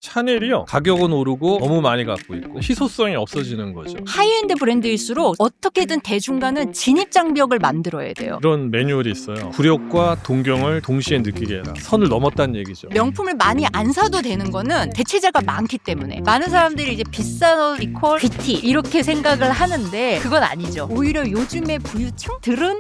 샤넬이요, 가격은 오르고 너무 많이 갖고 있고 희소성이 없어지는 거죠. 하이엔드 브랜드일수록 어떻게든 대중가는 진입장벽을 만들어야 돼요. 이런 매뉴얼이 있어요. 굴욕과 동경을 동시에 느끼게 해라. 선을 넘었다는 얘기죠. 명품을 많이 안 사도 되는 거는 대체자가 많기 때문에 많은 사람들이 이제 비싼 옷 이퀄 귀티 이렇게 생각을 하는데 그건 아니죠. 오히려 요즘의 부유층들은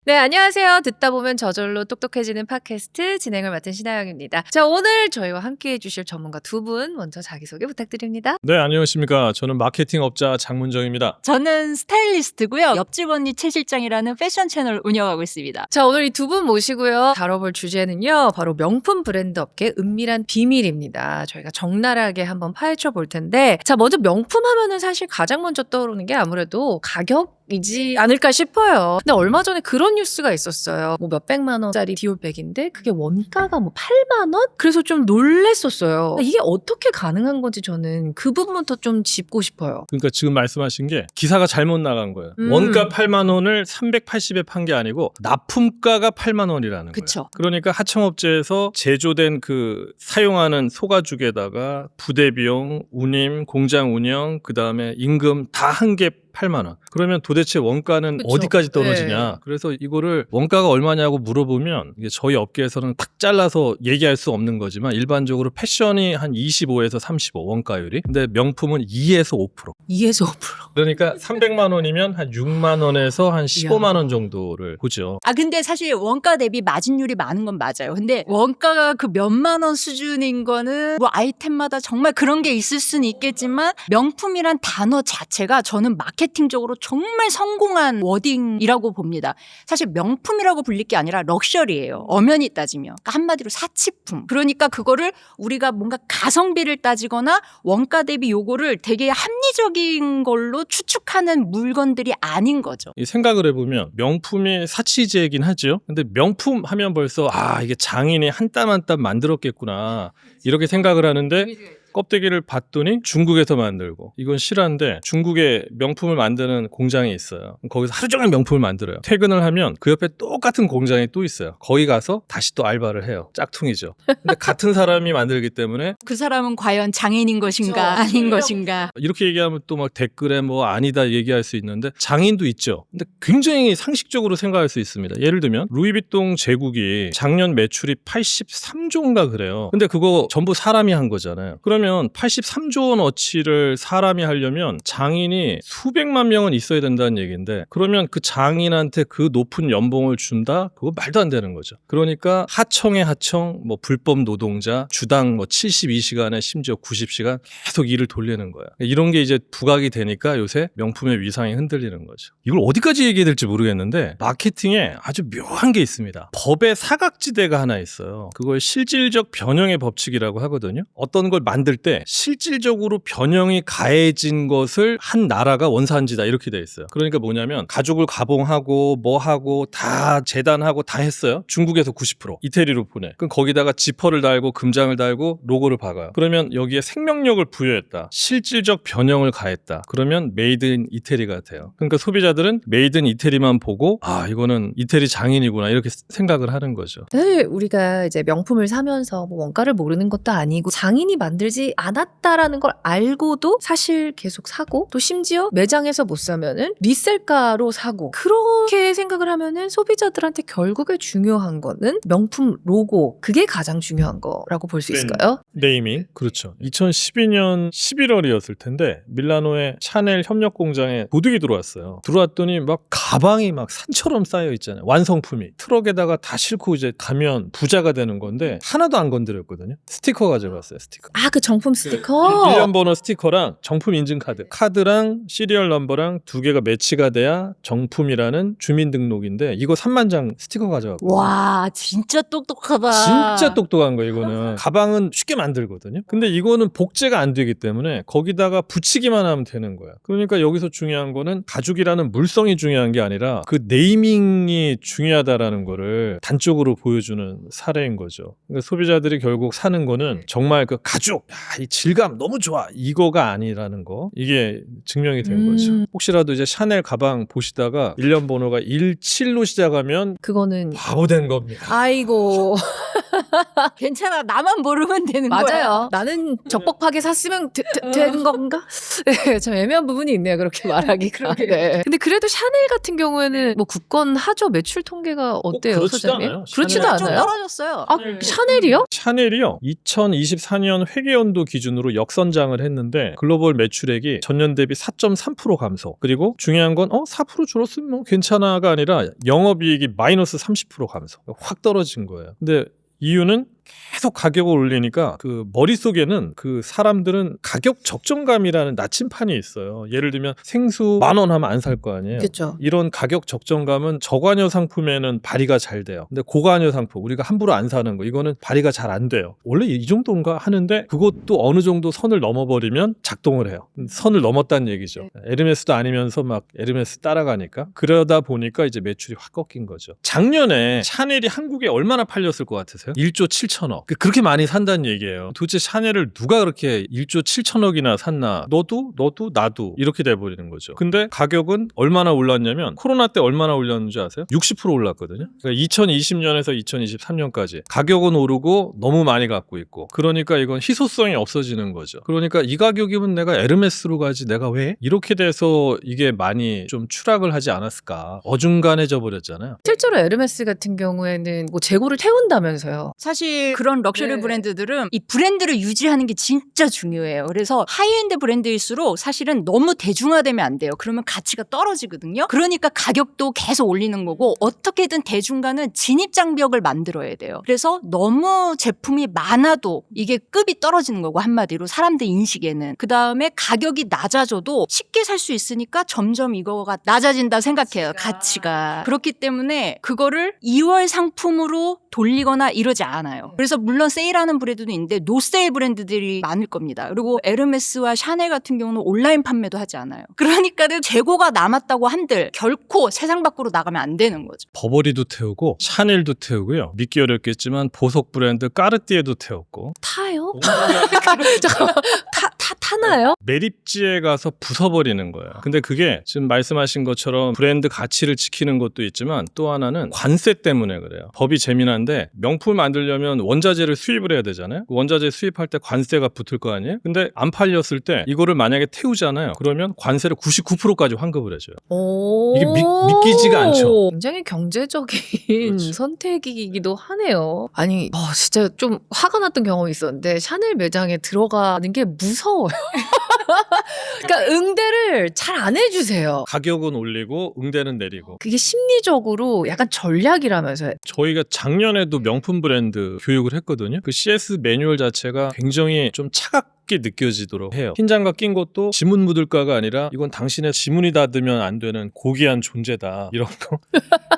네, 안녕하세요. 듣다 보면 저절로 똑똑해지는 팟캐스트 진행을 맡은 신하영입니다. 자, 오늘 저희와 함께 해주실 전문가 두 분 먼저 자기소개 부탁드립니다. 네, 안녕하십니까. 저는 마케팅 업자 장문정입니다. 저는 스타일리스트고요. 옆집 언니 최 실장이라는 패션 채널을 운영하고 있습니다. 자, 오늘 이 두 분 모시고요. 다뤄볼 주제는요. 바로 명품 브랜드 업계 은밀한 비밀입니다. 저희가 적나라하게 한번 파헤쳐 볼 텐데, 자, 먼저 명품 하면은 사실 가장 먼저 떠오르는 게 아무래도 가격이지 않을까 싶어요. 근데 얼마 전에 그런 뉴스가 있었어요. 뭐 몇백만 원짜리 디올백인데 그게 원가가 뭐 8만 원? 그래서 좀 놀랬었어요. 이게 어떻게 가능한 건지 저는 그 부분부터 좀 짚고 싶어요. 그러니까 지금 말씀하신 게 기사가 잘못 나간 거예요. 원가 8만 원을 380에 판 게 아니고 납품가가 8만 원이라는 그쵸. 거예요. 그러니까 하청업체에서 제조된 그 사용하는 소가죽에다가 부대 비용, 운임, 공장 운영, 그다음에 임금 다 한 개 8만 원. 그러면 도대체 원가는 그쵸. 어디까지 떨어지냐. 네. 그래서 이거를 원가가 얼마냐고 물어보면 이게 저희 업계에서는 탁 잘라서 얘기할 수 없는 거지만 일반적으로 패션이 한 25에서 35 원가율이. 근데 명품은 2에서 5%. 2에서 5%. 그러니까 300만 원이면 한 6만 원에서 한 15만 원 정도를 보죠. 근데 사실 원가 대비 마진율이 많은 건 맞아요. 근데 원가가 그 몇만 원 수준인 거는 뭐 아이템마다 정말 그런 게 있을 수는 있겠지만 명품이란 단어 자체가 저는 마케팅적으로 정말 성공한 워딩이라고 봅니다. 사실 명품이라고 불릴 게 아니라 럭셔리예요. 엄연히 따지면. 그러니까 한마디로 사치품. 그러니까 그거를 우리가 뭔가 가성비를 따지거나 원가 대비 요거를 되게 합리적인 걸로 추측하는 물건들이 아닌 거죠. 이 생각을 해보면 명품이 사치제이긴 하죠. 근데 명품 하면 벌써 이게 장인이 한 땀 한 땀 만들었겠구나 이렇게 생각을 하는데 껍데기를 봤더니 중국에서 만들고 이건 실화인데 중국에 명품을 만드는 공장이 있어요. 거기서 하루 종일 명품을 만들어요. 퇴근을 하면 그 옆에 똑같은 공장이 또 있어요. 거기 가서 다시 또 알바를 해요. 짝퉁이죠. 근데 같은 사람이 만들기 때문에 그 사람은 과연 장인인 것인가 아닌 것인가. 이렇게 얘기하면 또 막 댓글에 뭐 아니다 얘기할 수 있는데 장인도 있죠. 근데 굉장히 상식적으로 생각할 수 있습니다. 예를 들면 루이비통 제국이 작년 매출이 83조인가 그래요. 근데 그거 전부 사람이 한 거잖아요. 그러면 83조 원어치를 사람이 하려면 장인이 수백만 명은 있어야 된다는 얘기인데 그러면 그 장인한테 그 높은 연봉을 준다? 그거 말도 안 되는 거죠. 그러니까 하청의 하청, 뭐 불법 노동자, 주당 뭐 72시간에 심지어 90시간 계속 일을 돌리는 거야. 이런 게 이제 부각이 되니까 요새 명품의 위상이 흔들리는 거죠. 이걸 어디까지 얘기해야 될지 모르겠는데 마케팅에 아주 묘한 게 있습니다. 법의 사각지대가 하나 있어요. 그걸 실질적 변형의 법칙이라고 하거든요. 어떤 걸 만들 때 실질적으로 변형이 가해진 것을 한 나라가 원산지다 이렇게 돼 있어요. 그러니까 뭐냐면 가죽을 가봉하고 뭐하고 다 재단하고 다 했어요. 중국에서 90% 이태리로 보내. 그럼 거기다가 지퍼를 달고 금장을 달고 로고를 박아요. 그러면 여기에 생명력을 부여했다. 실질적 변형을 가했다. 그러면 메이드 인 이태리가 돼요. 그러니까 소비자들은 메이드 인 이태리만 보고 이거는 이태리 장인이구나 이렇게 생각을 하는 거죠. 사실 우리가 이제 명품을 사면서 뭐 원가를 모르는 것도 아니고 장인이 만들지 않았다라는 걸 알고도 사실 계속 사고 또 심지어 매장에서 못 사면은 리셀가로 사고 그렇게 생각을 하면은 소비자들한테 결국에 중요한 거는 명품 로고 그게 가장 중요한 거라고 볼 수 있을까요? 네이밍. 그렇죠. 2012년 11월이었을 텐데 밀라노의 샤넬 협력 공장에 도둑이 들어왔어요. 들어왔더니 막 가방이 막 산처럼 쌓여 있잖아요. 완성품이. 트럭에다가 다 싣고 이제 가면 부자가 되는 건데 하나도 안 건드렸거든요. 스티커 가져갔어요. 스티커. 그 정품 스티커? 1년 번호 스티커랑 정품 인증 카드. 카드랑 시리얼 넘버랑 두 개가 매치가 돼야 정품이라는 주민등록인데 이거 3만 장 스티커 가져갔고. 와 진짜 똑똑하다. 진짜 똑똑한 거예요 이거는. 가방은 쉽게 만들거든요. 근데 이거는 복제가 안 되기 때문에 거기다가 붙이기만 하면 되는 거야. 그러니까 여기서 중요한 거는 가죽이라는 물성이 중요한 게 아니라 그 네이밍이 중요하다라는 거를 단적으로 보여주는 사례인 거죠. 그러니까 소비자들이 결국 사는 거는 정말 그 가죽 이 질감 너무 좋아 이거가 아니라는 거 이게 증명이 된 거죠. 혹시라도 이제 샤넬 가방 보시다가 일련 번호가 17로 시작하면 그거는 바보 된 겁니다. 아이고 괜찮아. 나만 모르면 되는 거야. 맞아요. 나는 적법하게 샀으면 된 건가? 네, 좀 애매한 부분이 있네요. 그렇게 말하기가. 네. 근데 그래도 샤넬 같은 경우에는 뭐 굳건하죠. 매출 통계가 어때요, 그렇지도 소장님? 않아요. 그렇지도 샤넬- 좀 않아요. 떨어졌어요. 아, 샤넬이요? 샤넬이요 2024년 회계연도 기준으로 역선장을 했는데 글로벌 매출액이 전년 대비 4.3% 감소. 그리고 중요한 건 4% 줄었으면 뭐 괜찮아가 아니라 영업이익이 마이너스 30% 감소. 확 떨어진 거예요. 근데 이유는 계속 가격을 올리니까 그 머릿속에는 그 사람들은 가격 적정감이라는 나침판이 있어요. 예를 들면 생수 10,000원 하면 안 살 거 아니에요. 그렇죠. 이런 가격 적정감은 저관여 상품에는 발휘가 잘 돼요. 근데 고관여 상품 우리가 함부로 안 사는 거 이거는 발휘가 잘 안 돼요. 원래 이 정도인가 하는데 그것도 어느 정도 선을 넘어버리면 작동을 해요. 선을 넘었다는 얘기죠. 에르메스도 아니면서 막 에르메스 따라가니까 그러다 보니까 이제 매출이 확 꺾인 거죠. 작년에 샤넬이 한국에 얼마나 팔렸을 것 같으세요? 1조 7천억. 그렇게 많이 산다는 얘기예요. 도대체 샤넬을 누가 그렇게 1조 7천억이나 샀나? 너도 나도 이렇게 돼버리는 거죠. 근데 가격은 얼마나 올랐냐면 코로나 때 얼마나 올랐는지 아세요? 60% 올랐거든요. 그러니까 2020년에서 2023년까지 가격은 오르고 너무 많이 갖고 있고 그러니까 이건 희소성이 없어지는 거죠. 그러니까 이 가격이면 내가 에르메스로 가지 내가 왜? 이렇게 돼서 이게 많이 좀 추락을 하지 않았을까? 어중간해져 버렸잖아요. 실제로 에르메스 같은 경우에는 뭐 재고를 태운다면서요. 사실 그런 럭셔리 네. 브랜드들은 이 브랜드를 유지하는 게 진짜 중요해요. 그래서 하이엔드 브랜드일수록 사실은 너무 대중화되면 안 돼요. 그러면 가치가 떨어지거든요. 그러니까 가격도 계속 올리는 거고 어떻게든 대중가는 진입장벽을 만들어야 돼요. 그래서 너무 제품이 많아도 이게 급이 떨어지는 거고 한마디로 사람들 인식에는. 그다음에 가격이 낮아져도 쉽게 살 수 있으니까 점점 이거가 낮아진다 생각해요. 가치가. 그렇기 때문에 그거를 2월 상품으로 돌리거나 이러지 않아요. 그래서 물론 세일하는 브랜드도 있는데 노세일 브랜드들이 많을 겁니다. 그리고 에르메스와 샤넬 같은 경우는 온라인 판매도 하지 않아요. 그러니까는 재고가 남았다고 한들 결코 세상 밖으로 나가면 안 되는 거죠. 버버리도 태우고 샤넬도 태우고요. 믿기 어렵겠지만 보석 브랜드 까르띠에도 태웠고 타요? 잠깐만, 타나요? 매립지에 가서 부숴버리는 거예요. 근데 그게 지금 말씀하신 것처럼 브랜드 가치를 지키는 것도 있지만 또 하나는 관세 때문에 그래요. 법이 재미난데 명품을 만들려면 원자재를 수입을 해야 되잖아요. 원자재 수입할 때 관세가 붙을 거 아니에요. 근데 안 팔렸을 때 이거를 만약에 태우잖아요. 그러면 관세를 99%까지 환급을 해줘요. 이게 믿기지가 않죠. 굉장히 경제적인 그렇지. 선택이기도 하네요. 아니, 진짜 좀 화가 났던 경험이 있었는데 샤넬 매장에 들어가는 게 무서워요. 그러니까 응대를 잘 안 해주세요. 가격은 올리고 응대는 내리고. 그게 심리적으로 약간 전략이라면서요. 저희가 작년에도 명품 브랜드 교육을 했거든요. 그 CS 매뉴얼 자체가 굉장히 좀 차갑게 느껴지도록 해요. 흰장갑 낀 것도 지문 묻을까가 아니라 이건 당신의 지문이 닿으면 안 되는 고귀한 존재다. 이런 거.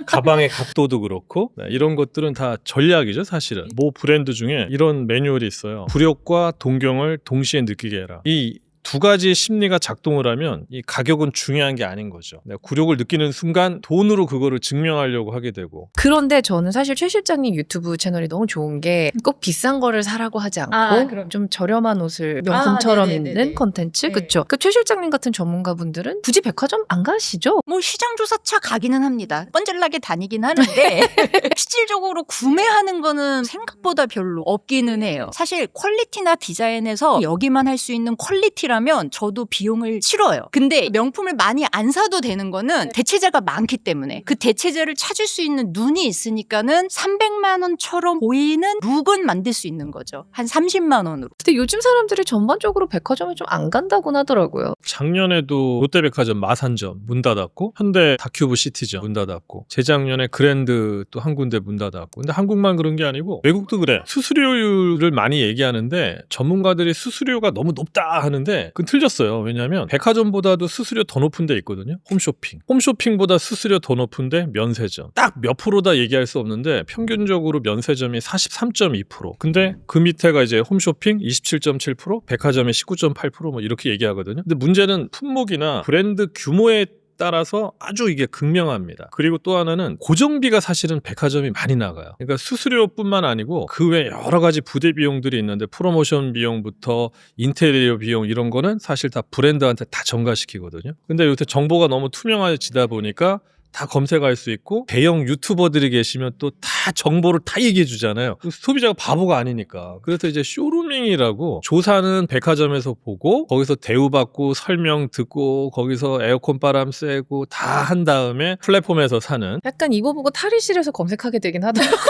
가방의 각도도 그렇고 이런 것들은 다 전략이죠 사실은. 모 브랜드 중에 이런 매뉴얼이 있어요. 굴욕과 동경을 동시에 느끼게 해라. 이 두 가지 심리가 작동을 하면 이 가격은 중요한 게 아닌 거죠. 내가 굴욕을 느끼는 순간 돈으로 그거를 증명하려고 하게 되고. 그런데 저는 사실 최 실장님 유튜브 채널이 너무 좋은 게 꼭 비싼 거를 사라고 하지 않고 그럼. 좀 저렴한 옷을 명품처럼 네네네네. 입는 컨텐츠? 네. 그쵸? 그 최 실장님 같은 전문가분들은 굳이 백화점 안 가시죠? 뭐 시장조사차 가기는 합니다. 뻔질나게 다니긴 하는데 실질적으로 구매하는 거는 생각보다 별로 없기는 해요. 사실 퀄리티나 디자인에서 여기만 할 수 있는 퀄리티라면 저도 비용을 치러요. 근데 명품을 많이 안 사도 되는 거는 대체재가 많기 때문에 그 대체재를 찾을 수 있는 눈이 있으니까는 300만 원처럼 보이는 룩은 만들 수 있는 거죠. 한 30만 원으로. 근데 요즘 사람들이 전반적으로 백화점에 좀 안 간다고 하더라고요. 작년에도 롯데백화점 마산점 문 닫았고 현대 다큐브 시티점 문 닫았고 재작년에 그랜드 또 한 군데 문 닫았고 근데 한국만 그런 게 아니고 외국도 그래. 수수료율을 많이 얘기하는데 전문가들이 수수료가 너무 높다 하는데 그건 틀렸어요. 왜냐하면 백화점보다도 수수료 더 높은 데 있거든요. 홈쇼핑. 홈쇼핑보다 수수료 더 높은데 면세점. 딱 몇 프로다 얘기할 수 없는데 평균적으로 면세점이 43.2%. 근데 그 밑에가 이제 홈쇼핑 27.7%, 백화점이 19.8% 뭐 이렇게 얘기하거든요. 근데 문제는 품목이나 브랜드 규모에 따라서 아주 이게 극명합니다. 그리고 또 하나는 고정비가 사실은 백화점이 많이 나가요. 그러니까 수수료뿐만 아니고 그 외 여러 가지 부대 비용들이 있는데 프로모션 비용부터 인테리어 비용 이런 거는 사실 다 브랜드한테 다 전가시키거든요. 근데 요새 정보가 너무 투명해지다 보니까 다 검색할 수 있고 대형 유튜버들이 계시면 또 다 정보를 다 얘기해 주잖아요. 소비자가 바보가 아니니까. 그래서 이제 쇼루밍이라고 조사는 백화점에서 보고 거기서 대우받고 설명 듣고 거기서 에어컨 바람 쐬고 다 한 다음에 플랫폼에서 사는. 약간 이거 보고 탈의실에서 검색하게 되긴 하더라고요.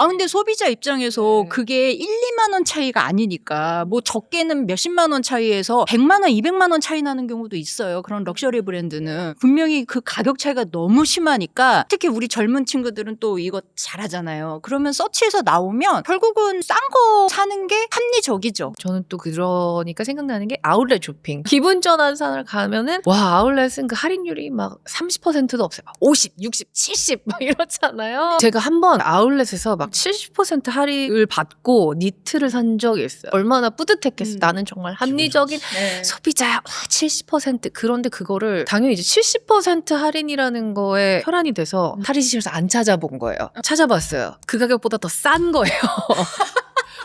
근데 소비자 입장에서 네. 그게 1, 2만 원 차이가 아니니까 뭐 적게는 몇십만 원 차이에서 100만 원, 200만 원 차이 나는 경우도 있어요. 그런 럭셔리 브랜드는 분명히 그 가격 차이가 너무 심하니까 특히 우리 젊은 친구들은 또 이거 잘하잖아요. 그러면 서치에서 나오면 결국은 싼 거 사는 게 합리적이죠. 저는 또 그러니까 생각나는 게 아울렛 쇼핑. 기분 전환산을 가면은 와 아울렛은 그 할인율이 막 30%도 없어요. 막 50, 60, 70 막 이렇잖아요. 제가 한번 아울렛에서 막 70% 할인을 받고 니트를 산 적이 있어요. 얼마나 뿌듯했겠어. 나는 정말 합리적인 소비자야. 와, 70%. 그런데 그거를 당연히 이제 70% 할인이라는 거에 혈안이 돼서 탈의실에서 안 찾아본 거예요. 찾아봤어요. 그 가격보다 더 싼 거예요.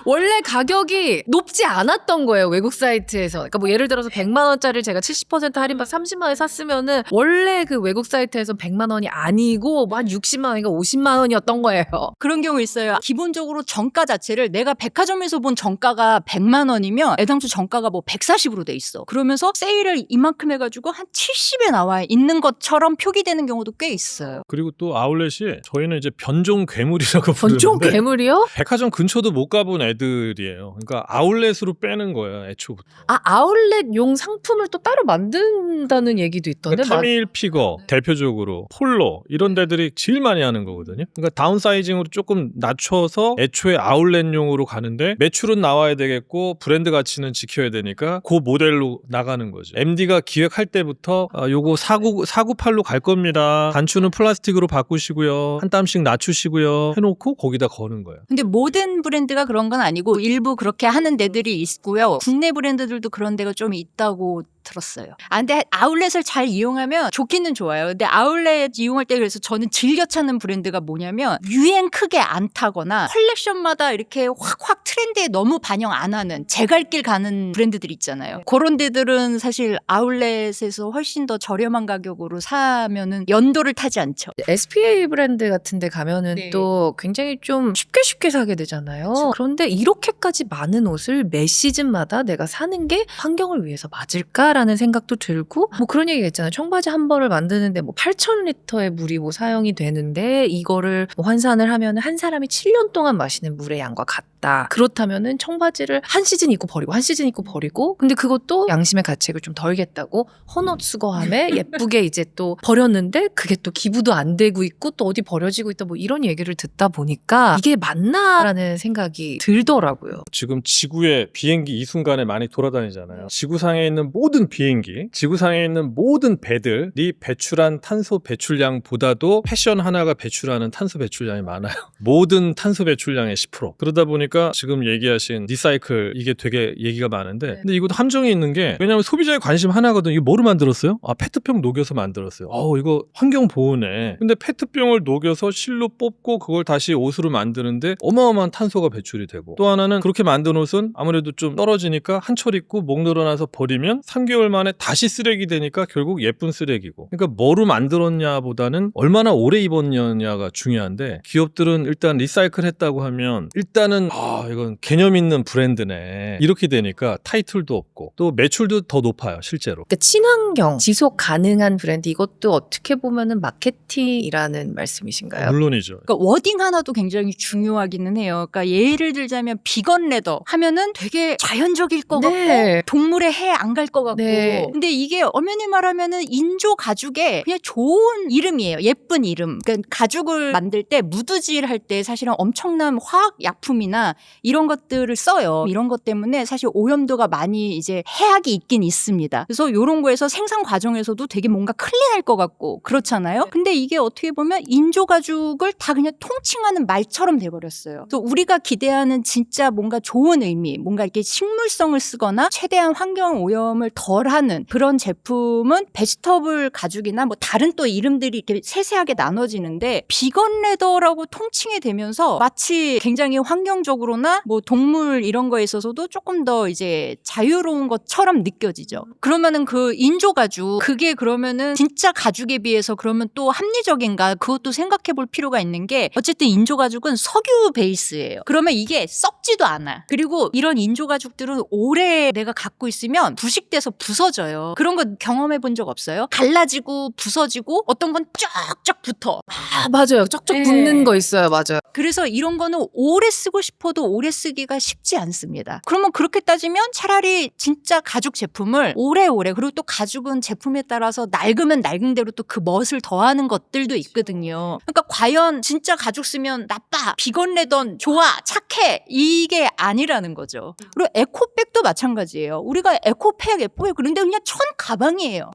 원래 가격이 높지 않았던 거예요. 외국 사이트에서. 그러니까 뭐 예를 들어서 100만 원짜리 제가 70% 할인받 30만 원에 샀으면은 원래 그 외국 사이트에서 100만 원이 아니고 뭐 한 60만 원인가 50만 원이었던 거예요. 그런 경우 있어요. 기본적으로 정가 자체를 내가 백화점에서 본 정가가 100만 원이면 애당초 정가가 뭐 140으로 돼 있어. 그러면서 세일을 이만큼 해가지고 한 70에 나와 있는 것처럼 표기되는 경우도 꽤 있어요. 그리고 또 아울렛이 저희는 이제 변종 괴물이라고 전종 부르는데 괴물이요? 백화점 근처도 못 가본 애들이에요. 그러니까 아울렛으로 빼는 거예요. 애초부터. 아 아울렛용 상품을 또 따로 만든다는 얘기도 있던데. 타밀 피거 대표적으로 폴로 이런 데들이 제일 많이 하는 거거든요. 그러니까 다운사이징으로 조금 낮춰서 애초에 아울렛용으로 가는데 매출은 나와야 되겠고 브랜드 가치는 지켜야 되니까 그 모델로 나가는 거죠. MD가 기획할 때부터 요거 498로 갈 겁니다. 단추는 플라스틱으로 바꾸시고요. 한 땀씩 낮추시고요. 해놓고 거기다 거는 거예요. 근데 모든 브랜드가 그런 건 아니고 일부 그렇게 하는 데들이 있고요. 국내 브랜드들도 그런 데가 좀 있다고 들었어요. 근데 아울렛을 잘 이용하면 좋기는 좋아요. 근데 아울렛 이용할 때 그래서 저는 즐겨 찾는 브랜드가 뭐냐면 유행 크게 안 타거나 컬렉션마다 이렇게 확 트렌드에 너무 반영 안 하는 제 갈 길 가는 브랜드들 있잖아요. 그런 데들은 사실 아울렛에서 훨씬 더 저렴한 가격으로 사면은 연도를 타지 않죠. SPA 브랜드 같은 데 가면은 네. 또 굉장히 좀 쉽게 사게 되잖아요. 그런데 이렇게까지 많은 옷을 매 시즌마다 내가 사는 게 환경을 위해서 맞을까라는 생각도 들고 뭐 그런 얘기가 있잖아요. 청바지 한 벌을 만드는데 뭐 8,000리터의 물이 뭐 사용이 되는데 이거를 뭐 환산을 하면은 한 사람이 7년 동안 마시는 물의 양과 같다. 그렇다면은 청바지를 한 시즌 입고 버리고 한 시즌 입고 버리고 근데 그것도 양심의 가책을 좀 덜겠다고 헌옷 수거함에 예쁘게 이제 또 버렸는데 그게 또 기부도 안 되고 있고 또 어디 버려지고 있다 뭐 이런 얘기를 듣다 보니까 이게 맞나라는 생각이 들더라고요. 지금 지구의 비행기 이 순간에 많이 돌아다니잖아요. 지구상에 있는 모든 비행기, 지구상에 있는 모든 배들이 배출한 탄소 배출량보다도 패션 하나가 배출하는 탄소 배출량이 많아요. 모든 탄소 배출량의 10%. 그러다 보니까 지금 얘기하신 리사이클 이게 되게 얘기가 많은데 근데 이것도 함정이 있는 게 왜냐하면 소비자의 관심 하나거든. 이거 뭐로 만들었어요? 페트병 녹여서 만들었어요. 이거 환경 보호네. 근데 페트병을 녹여서 실로 뽑고 그걸 다시 옷으로 만드는데 어마어마한 탄소가 배출이 되고 또 하나는 그렇게 만든 옷은 아무래도 좀 떨어지니까 한 철 입고 목 늘어나서 버리면 3개월 만에 다시 쓰레기 되니까 결국 예쁜 쓰레기고 그러니까 뭐로 만들었냐보다는 얼마나 오래 입었냐가 중요한데 기업들은 일단 리사이클 했다고 하면 일단은 이건 개념 있는 브랜드네 이렇게 되니까 타이틀도 없고 또 매출도 더 높아요 실제로. 그러니까 친환경, 지속 가능한 브랜드 이것도 어떻게 보면은 마케팅이라는 말씀이신가요? 물론이죠. 그러니까 워딩 하나도 굉장히 중요하기는 해요. 그러니까 예를 들자면 비건 레더 하면은 되게 자연적일 것 네. 같고 동물의 해 안 갈 것 같고 네. 근데 이게 엄연히 말하면은 인조 가죽의 그냥 좋은 이름이에요. 예쁜 이름. 그러니까 가죽을 만들 때 무드질 할 때 사실은 엄청난 화학 약품이나 폴리에스테르나 이런 것들을 써요. 이런 것 때문에 사실 오염도가 많이 이제 해악이 있긴 있습니다. 그래서 이런 거에서 생산 과정에서도 되게 뭔가 클린할 것 같고 그렇잖아요. 근데 이게 어떻게 보면 인조 가죽을 다 그냥 통칭하는 말처럼 돼버렸어요. 그래서 우리가 기대하는 진짜 뭔가 좋은 의미, 뭔가 이렇게 식물성을 쓰거나 최대한 환경 오염을 덜하는 그런 제품은 베지터블 가죽이나 뭐 다른 또 이름들이 이렇게 세세하게 나눠지는데 비건 레더라고 통칭이 되면서 마치 굉장히 환경적으로나 뭐 동물 이런 거에 있어서도 조금 더 이제 자유로운 것처럼 느껴지죠. 그러면은 그 인조 가죽 그게 그러면은 진짜 가죽에 비해서 그러면 또 합리적인가 그것도 생각해 볼 필요가 있는 게 어쨌든 인조 가죽은 석유 베이스예요. 그러면 이게 썩지도 않아. 그리고 이런 인조 가죽들은 오래 내가 갖고 있으면 부식돼서 부서져요. 그런 거 경험해 본 적 없어요? 갈라지고 부서지고 어떤 건 쫙쫙 붙어. 아, 맞아요. 쩍쩍 네. 붙는 거 있어요. 맞아요. 그래서 이런 거는 오래 쓰고 싶어도 오래 쓰기가 쉽지 않습니다. 그러면 그렇게 따지면 차라리 진짜 가죽 제품을 오래오래 그리고 또 가죽은 제품에 따라서 낡으면 낡은 대로 또 그 멋을 더하는 것들도 있거든요. 그러니까 과연 진짜 가죽 쓰면 나빠, 비건 레던 좋아, 착해 이게 아니라는 거죠. 그리고 에코백도 마찬가지예요. 우리가 에코백 예뻐요. 그런데 그냥 천 가방이에요.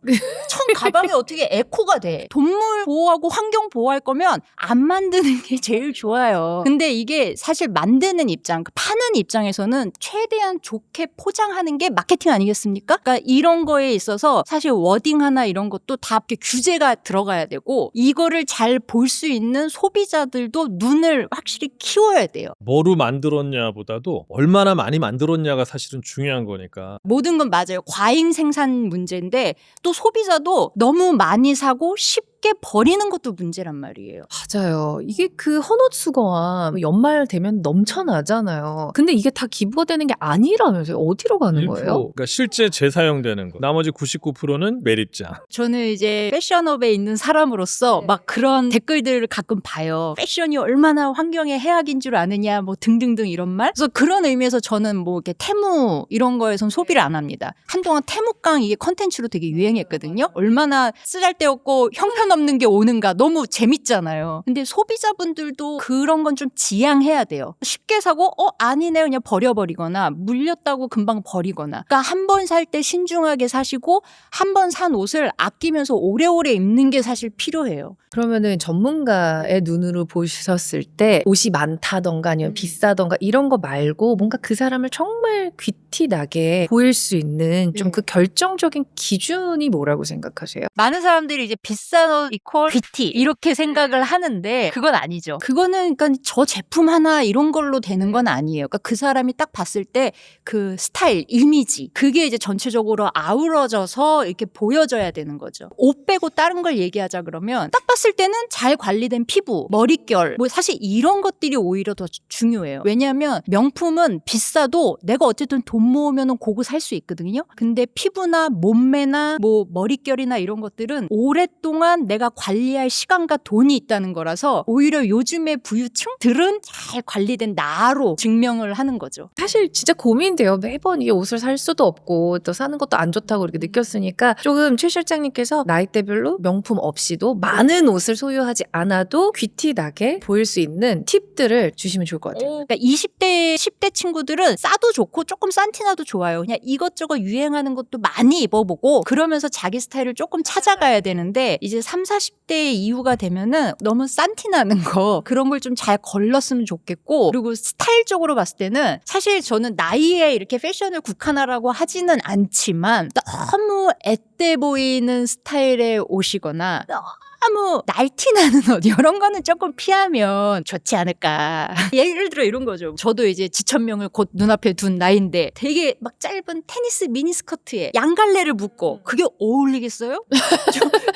천 가방이 어떻게 에코가 돼? 동물 보호하고 환경 보호할 거면 안 만드는 게 제일 좋아요. 근데 이게 사실 만드는 입장, 파는 입장에서는 최대한 좋게 포장하는 게 마케팅 아니겠습니까? 그러니까 이런 거에 있어서 사실 워딩 하나 이런 것도 다 이렇게 규제가 들어가야 되고 이거를 잘 볼 수 있는 소비자들도 눈을 확실히 키워야 돼요. 뭐로 만들었냐보다도 얼마나 많이 만들었냐가 사실은 중요한 거니까. 모든 건 맞아요. 과잉 생산 문제인데 또 소비자도 너무 많이 사고 쉽게 버리는 것도 문제란 말이에요. 맞아요. 이게 그 헌옷수거함 연말 되면 넘쳐나잖아요. 근데 이게 다 기부가 되는 게 아니라면서요. 어디로 가는 1%, 거예요? 그러니까 실제 재사용되는 거. 나머지 99%는 매립자. 저는 이제 패션업에 있는 사람으로서 막 그런 댓글들을 가끔 봐요. 패션이 얼마나 환경에 해악인 줄 아느냐 뭐 등등등 이런 말. 그래서 그런 의미에서 저는 뭐 이렇게 테무 이런 거에선 소비를 안 합니다. 한동안 테무깡 이게 컨텐츠로 되게 유행했거든요. 얼마나 쓰잘데없고 형편없는 게 오는가 너무 재밌잖아요. 근데 소비자분들도 그런 건 좀 지양해야 돼요. 쉽게 사고 아니네 그냥 버려버리거나 물렸다고 금방 버리거나. 그러니까 한 번 살 때 신중하게 사시고 한 번 산 옷을 아끼면서 오래오래 입는 게 사실 필요해요. 그러면은 전문가의 눈으로 보셨을 때 옷이 많다던가 아니면 비싸던가 이런 거 말고 뭔가 그 사람을 정말 귀티 나게 보일 수 있는 좀 그 결정적인 기준이 뭐라고 생각하세요? 많은 사람들이 이제 비싼 옷 이퀄 귀티 이렇게 생각을 하는데 그건 아니죠. 그거는 그러니까 저 제품 하나 이런 걸로 되는 건 아니에요. 그러니까 그 사람이 딱 봤을 때 그 스타일, 이미지 그게 이제 전체적으로 아우러져서 이렇게 보여져야 되는 거죠. 옷 빼고 다른 걸 얘기하자 그러면 딱 봤을 때는 잘 관리된 피부, 머릿결 뭐 사실 이런 것들이 오히려 더 중요해요. 왜냐하면 명품은 비싸도 내가 어쨌든 돈 모으면 그거 살 수 있거든요. 근데 피부나 몸매나 뭐 머릿결이나 이런 것들은 오랫동안 내가 관리할 시간과 돈이 있다는 거라서 오히려 요즘의 부유층들은 잘 관리된 나로 증명을 하는 거죠. 사실 진짜 고민돼요. 매번 이 옷을 살 수도 없고 또 사는 것도 안 좋다고 이렇게 느꼈으니까 조금 최 실장님께서 나이대별로 명품 없이도 많은 옷을 소유하지 않아도 귀티 나게 보일 수 있는 팁들을 주시면 좋을 것 같아요. 그러니까 20대, 10대 친구들은 싸도 좋고 조금 싼 티나도 좋아요. 그냥 이것저것 유행하는 것도 많이 입어보고 그러면서 자기 스타일을 조금 찾아가야 되는데 이제 30, 40대 이후가 되면은 너무 싼 티 나는 거 그런 걸 좀 잘 걸렀으면 좋겠고 그리고 스타일적으로 봤을 때는 사실 저는 나이에 이렇게 패션을 국한하라고 하지는 않지만 너무 앳돼 보이는 스타일의 옷이거나 너무 날티나는 옷 이런 거는 조금 피하면 좋지 않을까. 예를 들어 이런 거죠. 저도 이제 지천명을 곧 눈앞에 둔 나이인데 되게 막 짧은 테니스 미니스커트에 양갈래를 묶고 그게 어울리겠어요?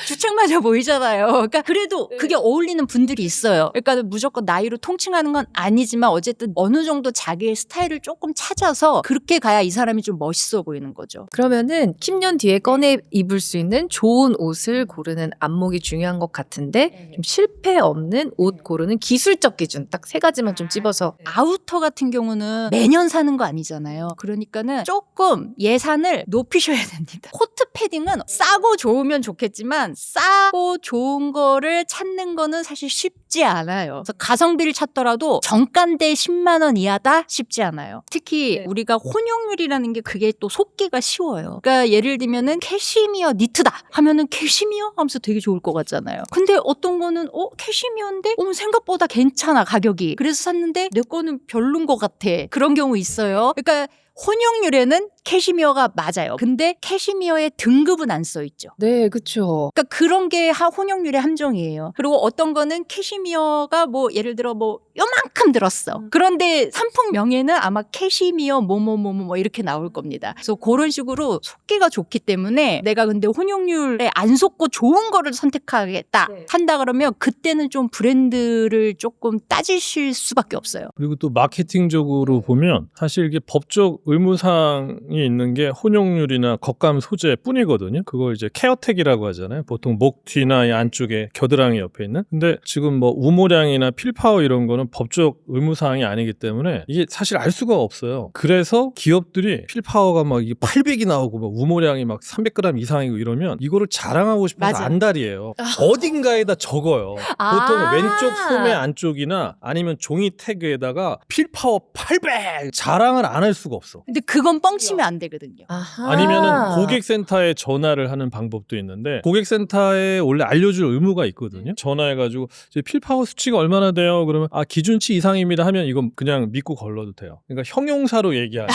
주책맞아 보이잖아요. 그러니까 그래도 그게 어울리는 분들이 있어요. 그러니까 무조건 나이로 통칭하는 건 아니지만 어쨌든 어느 정도 자기의 스타일을 조금 찾아서 그렇게 가야 이 사람이 좀 멋있어 보이는 거죠. 그러면은 10년 뒤에 꺼내 입을 수 있는 좋은 옷을 고르는 안목이 중요한 것 같은데 좀 실패 없는 옷 고르는 기술적 기준 딱 3가지만 좀 집어서. 아우터 같은 경우는 매년 사는 거 아니잖아요. 그러니까는 조금 예산을 높이셔야 됩니다. 코트 패딩은 싸고 좋으면 좋겠지만 싸고 좋은 거를 찾는 거는 사실 쉽지 쉽지 않아요. 그래서 가성비를 찾더라도 정가인데 10만 원 이하다 쉽지 않아요. 특히 네. 우리가 혼용률이라는 게 그게 또 속기가 쉬워요. 그러니까 예를 들면은 캐시미어 니트다 하면은 캐시미어 하면서 되게 좋을 것 같잖아요. 근데 어떤 거는 캐시미어인데 생각보다 괜찮아 가격이. 그래서 샀는데 내 거는 별론 것 같아. 그런 경우 있어요. 그러니까 혼용률에는 캐시미어가 맞아요. 근데 캐시미어의 등급은 안 써 있죠. 네, 그렇죠. 그러니까 그런 게 혼용률의 함정이에요. 그리고 어떤 거는 캐시미어가 뭐 예를 들어 뭐 요만큼 들었어. 그런데 상품명에는 아마 캐시미어 뭐뭐뭐뭐 이렇게 나올 겁니다. 그래서 그런 식으로 속기가 좋기 때문에 내가 근데 혼용률에 안 속고 좋은 거를 선택하겠다 네. 한다 그러면 그때는 좀 브랜드를 조금 따지실 수밖에 없어요. 그리고 또 마케팅적으로 보면 사실 이게 법적 의무사항이 있는 게 혼용률이나 겉감 소재뿐이거든요. 그걸 이제 케어텍이라고 하잖아요. 보통 목 뒤나 이 안쪽에 겨드랑이 옆에 있는. 근데 지금 뭐 우모량이나 필파워 이런 거는 법적 의무사항이 아니기 때문에 이게 사실 알 수가 없어요. 그래서 기업들이 필파워가 막 이게 800이 나오고 막 우모량이 막 300g 이상이고 이러면 이거를 자랑하고 싶어서 맞아요. 안달이에요. 어딘가에다 적어요. 보통 아. 왼쪽 소매 안쪽이나 아니면 종이 태그에다가 필파워 800 자랑을 안 할 수가 없어. 근데 그건 뻥치면 안 되거든요. 아하. 아니면은 고객센터에 전화를 하는 방법도 있는데 고객센터에 원래 알려줄 의무가 있거든요. 전화해가지고 이제 필파워 수치가 얼마나 돼요? 그러면 기준치 이상입니다 하면 이건 그냥 믿고 걸러도 돼요. 그러니까 형용사로 얘기하는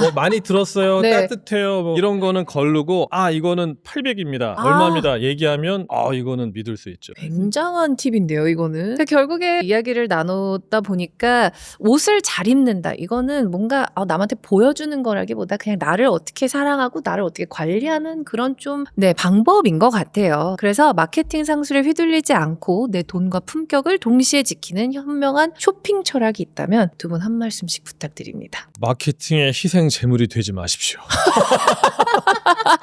뭐 많이 들었어요, 네. 따뜻해요, 뭐 이런 거는 걸르고 이거는 800입니다, 얼마입니다 얘기하면 이거는 믿을 수 있죠. 굉장한 팁인데요, 이거는. 그러니까 결국에 이야기를 나누다 보니까 옷을 잘 입는다. 이거는 뭔가 남한테 보여주는 거라기보다 그냥 나를 어떻게 사랑하고 나를 어떻게 관리하는 그런 좀 방법인 것 같아요. 그래서 마케팅 상술에 휘둘리지 않고 내 돈과 품격을 동시에 지키는 현명한 쇼핑 철학이 있다면 두 분 한 말씀씩 부탁드립니다. 마케팅의 희생 제물이 되지 마십시오.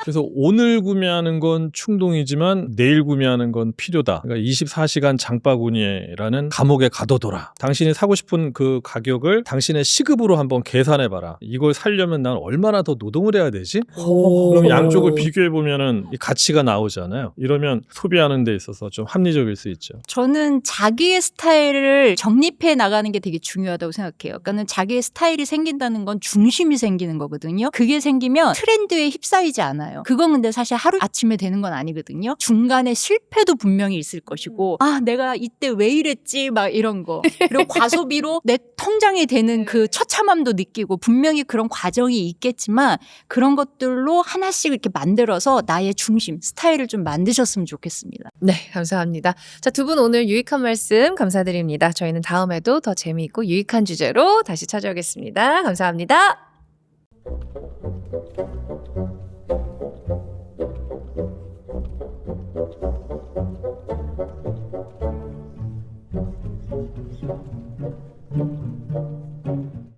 그래서 오늘 구매하는 건 충동이지만 내일 구매하는 건 필요다. 그러니까 24시간 장바구니라는 감옥에 가둬둬라. 당신이 사고 싶은 그 가격을 당신의 시급으로 한번 계산해봐라. 이걸 사려면 난 얼마나 더 노동을 해야 되지? 그럼 양쪽을 비교해보면은 이 가치가 나오잖아요. 이러면 소비하는 데 있어서 좀 합리적일 수 있죠. 저는 자기의 스타일을 정립해 나가는 게 되게 중요하다고 생각해요. 그러니까는 자기의 스타일이 생긴다는 건 중심이 생기는 거거든요. 그게 생기면 트렌드에 휩싸이지 않아요. 그건 근데 사실 하루 아침에 되는 건 아니거든요. 중간에 실패도 분명히 있을 것이고 내가 이때 왜 이랬지 막 이런 거. 그리고 과소비로 내 통장에 되는 그 처참함도 느끼고 분명히 그런 과정이 있겠지만 그런 것들로 하나씩 이렇게 만들어서 나의 중심, 스타일을 좀 만드셨으면 좋겠습니다. 네, 감사합니다. 자, 두 분 오늘 유익한 말씀 감사드립니다. 저희는 다음에도 더 재미있고 유익한 주제로 다시 찾아오겠습니다. 감사합니다.